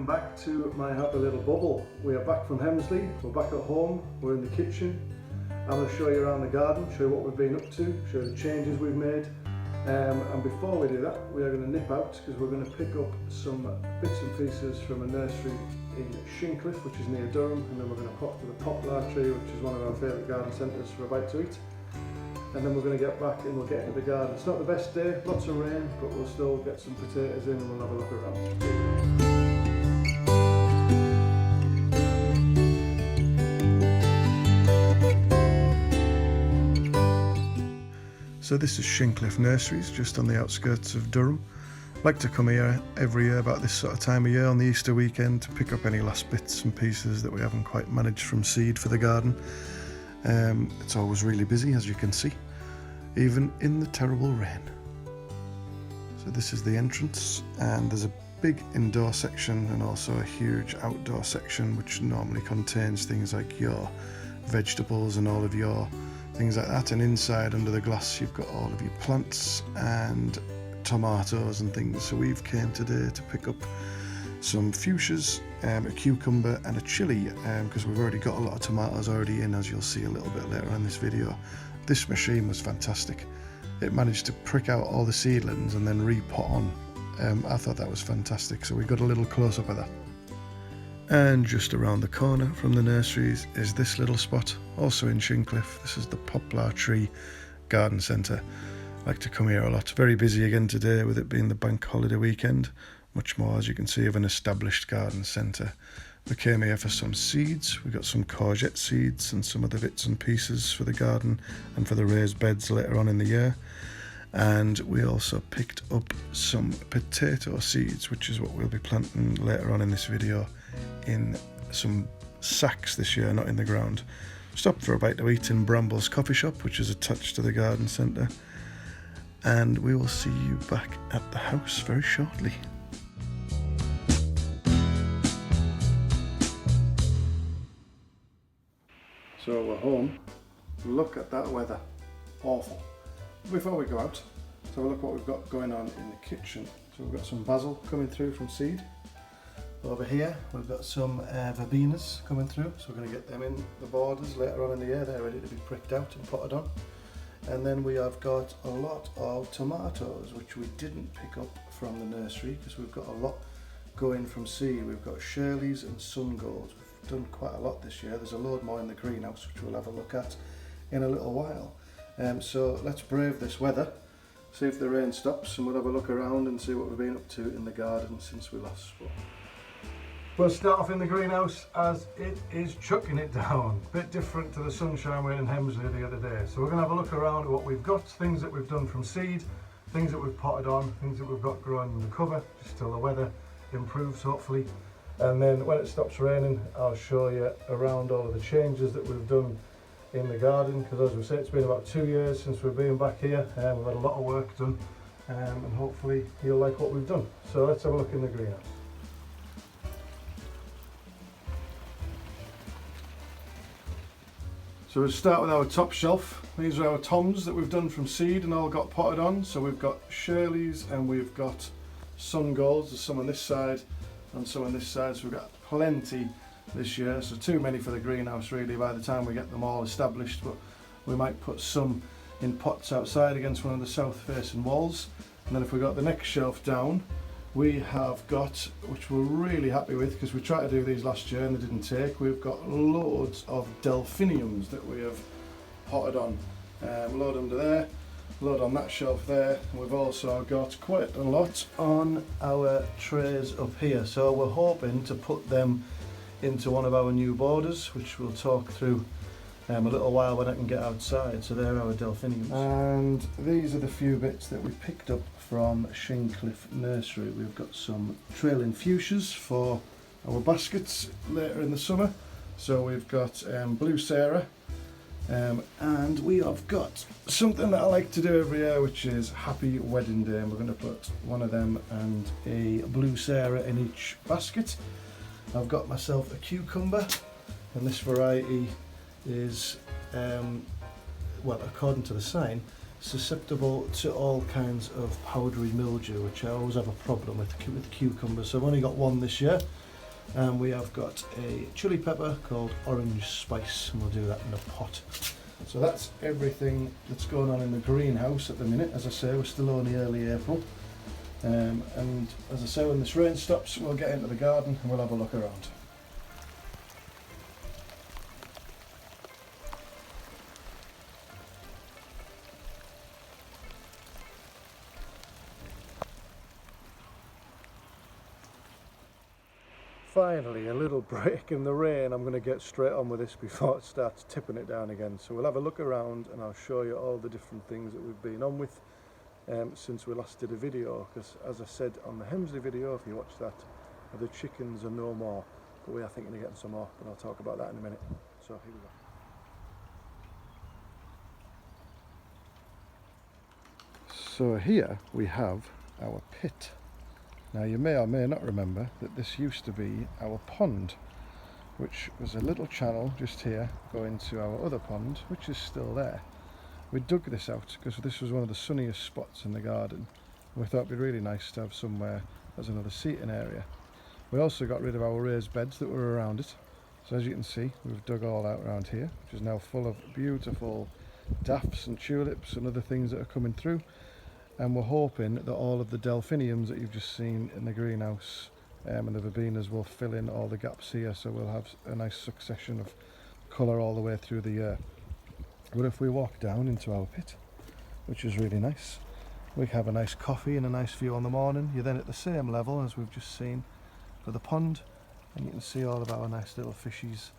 welcome back to my happy little bubble. We are back from Hemsley, we're back at home, we're in the kitchen. I'm going to show you around the garden, show you what we've been up to, show you the changes we've made. And before we do that, we are going to nip out because we're going to pick up some bits and pieces from a nursery in Shincliffe, which is near Durham, and then we're going to pop to the poplar tree, which is one of our favourite garden centres for a bite to eat. And then we're going to get back and we'll get into the garden. It's not the best day, lots of rain, but we'll still get some potatoes in and we'll have a look around. So this is Shincliffe Nurseries, just on the outskirts of Durham. I like to come here every year about this sort of time of year on the Easter weekend to pick up any last bits and pieces that we haven't quite managed from seed for the garden. It's always really busy, as you can see, even in the terrible rain. So this is the entrance, and there's a big indoor section and also a huge outdoor section which normally contains things like your vegetables and all of your things like that, and inside under the glass you've got all of your plants and tomatoes and things. So we've came today to pick up some fuchsias, a cucumber and a chilli, because we've already got a lot of tomatoes already in, as you'll see a little bit later in this video. This machine was fantastic. It managed to prick out all the seedlings and then re-pot on. I thought that was fantastic, so we got a little close-up of that. And just around the corner from the nurseries is this little spot, also in Shincliffe. This is the Poplar Tree Garden Centre. I like to come here a lot. Very busy again today with it being the bank holiday weekend. Much more, as you can see, of an established garden centre. We came here for some seeds. We got some courgette seeds and some other bits and pieces for the garden and for the raised beds later on in the year. And we also picked up some potato seeds, which is what we'll be planting later on in this video in some sacks this year, not in the ground. Stopped for a bite to eat in Bramble's coffee shop, which is attached to the garden centre. And we will see you back at the house very shortly. So we're home. Look at that weather. Awful. Before we go out, let's have a look at what we've got going on in the kitchen. So we've got some basil coming through from seed. Over here we've got some verbenas coming through, so we're going to get them in the borders later on in the year. They're ready to be pricked out and potted on. And then we have got a lot of tomatoes, which we didn't pick up from the nursery because we've got a lot going from seed. We've got Shirley's and Sungolds. We've done quite a lot this year. There's a load more in the greenhouse, which we'll have a look at in a little while. So let's brave this weather, see if the rain stops, and we'll have a look around and see what we've been up to in the garden since we last spoke. We'll start off in the greenhouse as it is chucking it down. A bit different to the sunshine we had in Hemsley the other day. So we're going to have a look around at what we've got, things that we've done from seed, things that we've potted on, things that we've got growing in the cover, just till the weather improves hopefully. And then when it stops raining, I'll show you around all of the changes that we've done in the garden, because as we say, it's been about 2 years since we've been back here, and we've had a lot of work done, and hopefully you'll like what we've done. So let's have a look in the greenhouse. So we'll start with our top shelf. These are our toms that we've done from seed and all got potted on. So we've got Shirley's and we've got Sungolds. There's some on this side and some on this side, so we've got plenty this year. So too many for the greenhouse really by the time we get them all established, but we might put some in pots outside against one of the south facing walls. And then if we got the next shelf down, we have got, which we're really happy with because we tried to do these last year and they didn't take, we've got loads of delphiniums that we have potted on. Load under there, load on that shelf there, and we've also got quite a lot on our trays up here. So we're hoping to put them into one of our new borders, which we'll talk through a little while when I can get outside. So they're our delphiniums. And these are the few bits that we picked up from Shincliffe Nursery. We've got some trailing fuchsias for our baskets later in the summer. So we've got Blue Sarah, and we have got something that I like to do every year, which is Happy Wedding Day. And we're going to put one of them and a Blue Sarah in each basket. I've got myself a cucumber, and this variety is, well, according to the sign, susceptible to all kinds of powdery mildew, which I always have a problem with cucumbers. So I've only got one this year, And we have got a chili pepper called orange spice, and we'll do that in a pot. So that's everything that's going on in the greenhouse at the minute. As I say, we're still only early April. And as I say, when this rain stops, we'll get into the garden and we'll have a look around. Finally, a little break in the rain. I'm going to get straight on with this before it starts tipping it down again. So we'll have a look around and I'll show you all the different things that we've been on with since we last did a video. Because as I said on the Hemsley video, if you watch that, the chickens are no more. But we are thinking of getting some more, but I'll talk about that in a minute. So here we go. So here we have our pit. Now you may or may not remember that this used to be our pond, which was a little channel just here going to our other pond, which is still there. We dug this out because this was one of the sunniest spots in the garden. We thought it'd be really nice to have somewhere as another seating area. We also got rid of our raised beds that were around it. So as you can see, we've dug all out around here, which is now full of beautiful daffs and tulips and other things that are coming through. And we're hoping that all of the delphiniums that you've just seen in the greenhouse and the verbenas will fill in all the gaps here, so we'll have a nice succession of colour all the way through the year. But if we walk down into our pit, which is really nice, we have a nice coffee and a nice view on the morning. You're then at the same level as we've just seen for the pond, and you can see all of our nice little fishies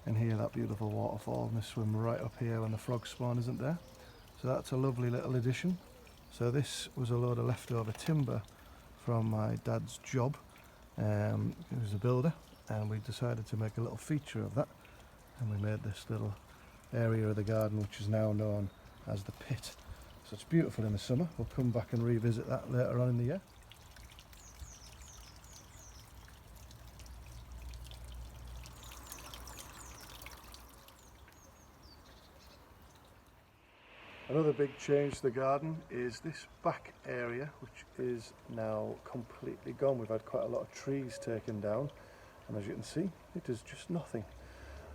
and hear that beautiful waterfall, and they swim right up here when the frog spawn isn't there. So that's a lovely little addition. So this was a load of leftover timber from my dad's job. He was a builder, and we decided to make a little feature of that, and we made this little area of the garden which is now known as the pit. So it's beautiful in the summer. We'll come back and revisit that later on in the year. Another big change to the garden is this back area, which is now completely gone. We've had quite a lot of trees taken down, and as you can see, it is just nothing.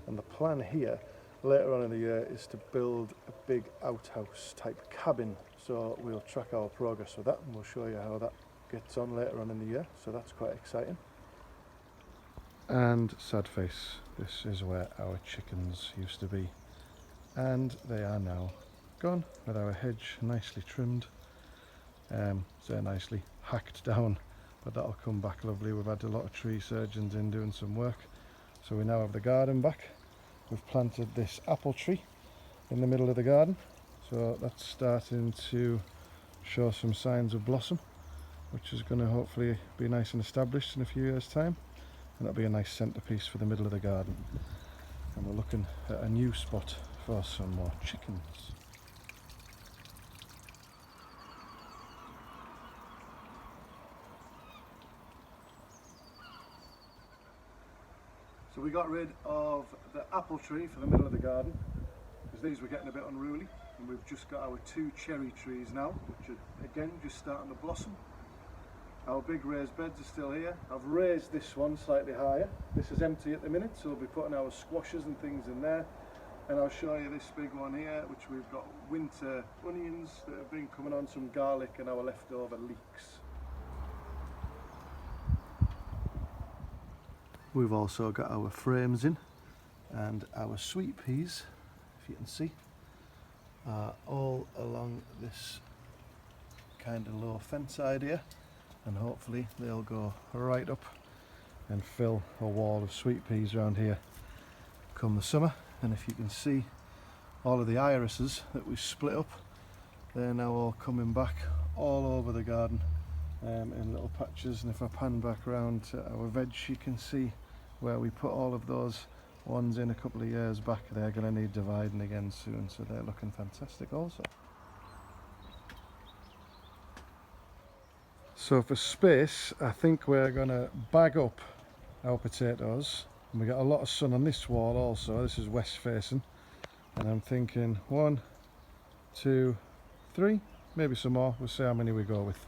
And the plan here later on in the year is to build a big outhouse type cabin. So we'll track our progress with that, and we'll show you how that gets on later on in the year. So that's quite exciting. And sad face, this is where our chickens used to be, and they are now gone, with our hedge nicely trimmed, so nicely hacked down, but that'll come back lovely. We've had a lot of tree surgeons in doing some work, so we now have the garden back. We've planted this apple tree in the middle of the garden, so that's starting to show some signs of blossom, which is going to hopefully be nice and established in a few years' time, and that'll be a nice centrepiece for the middle of the garden. And we're looking at a new spot for some more chickens. So we got rid of the apple tree for the middle of the garden because these were getting a bit unruly, and we've just got our 2 cherry trees now, which are again just starting to blossom. Our big raised beds are still here. I've raised this one slightly higher. This is empty at the minute, so we'll be putting our squashes and things in there. And I'll show you this big one here, which we've got winter onions that have been coming on, some garlic and our leftover leeks. We've also got our frames in, and our sweet peas, if you can see, are all along this kind of low fence idea, and hopefully they'll go right up and fill a wall of sweet peas around here come the summer. And if you can see all of the irises that we split up, they're now all coming back all over the garden in little patches. And if I pan back around to our veg, you can see where we put all of those ones in a couple of years back. They're going to need dividing again soon, so they're looking fantastic also. So for space, I think we're going to bag up our potatoes, and we got a lot of sun on this wall also. This is west facing, and I'm thinking 1, 2, 3, maybe some more. We'll see how many we go with.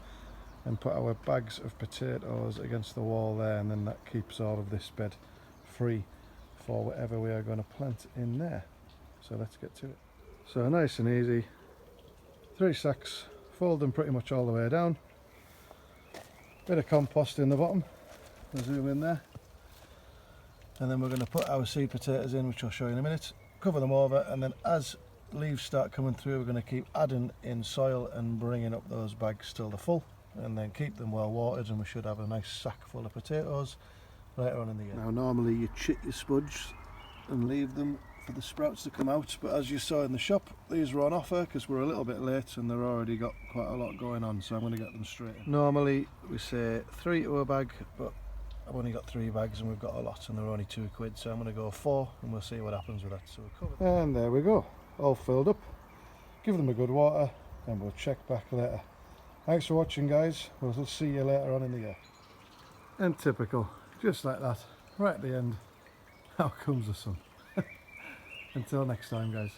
and put our bags of potatoes against the wall there, and then that keeps all of this bed free for whatever we are going to plant in there. So let's get to it. So nice and easy, 3 sacks, fold them pretty much all the way down, bit of compost in the bottom, I'll zoom in there, and then we're going to put our seed potatoes in, which I'll show you in a minute, cover them over, and then as leaves start coming through we're going to keep adding in soil and bringing up those bags till they're full, and then keep them well watered, and we should have a nice sack full of potatoes later on in the year. Now normally you chit your spuds and leave them for the sprouts to come out, but as you saw in the shop, these were on offer because we're a little bit late and they've already got quite a lot going on, so I'm going to get them straight in. Normally we say 3 to a bag, but I've only got 3 bags and we've got a lot and they're only £2, so I'm going to go 4 and we'll see what happens with that. So we'll cover them. And there we go, all filled up. Give them a good water and we'll check back later. Thanks for watching, guys. We'll see you later on in the year. And typical, just like that, right at the end, out comes the sun. Until next time, guys.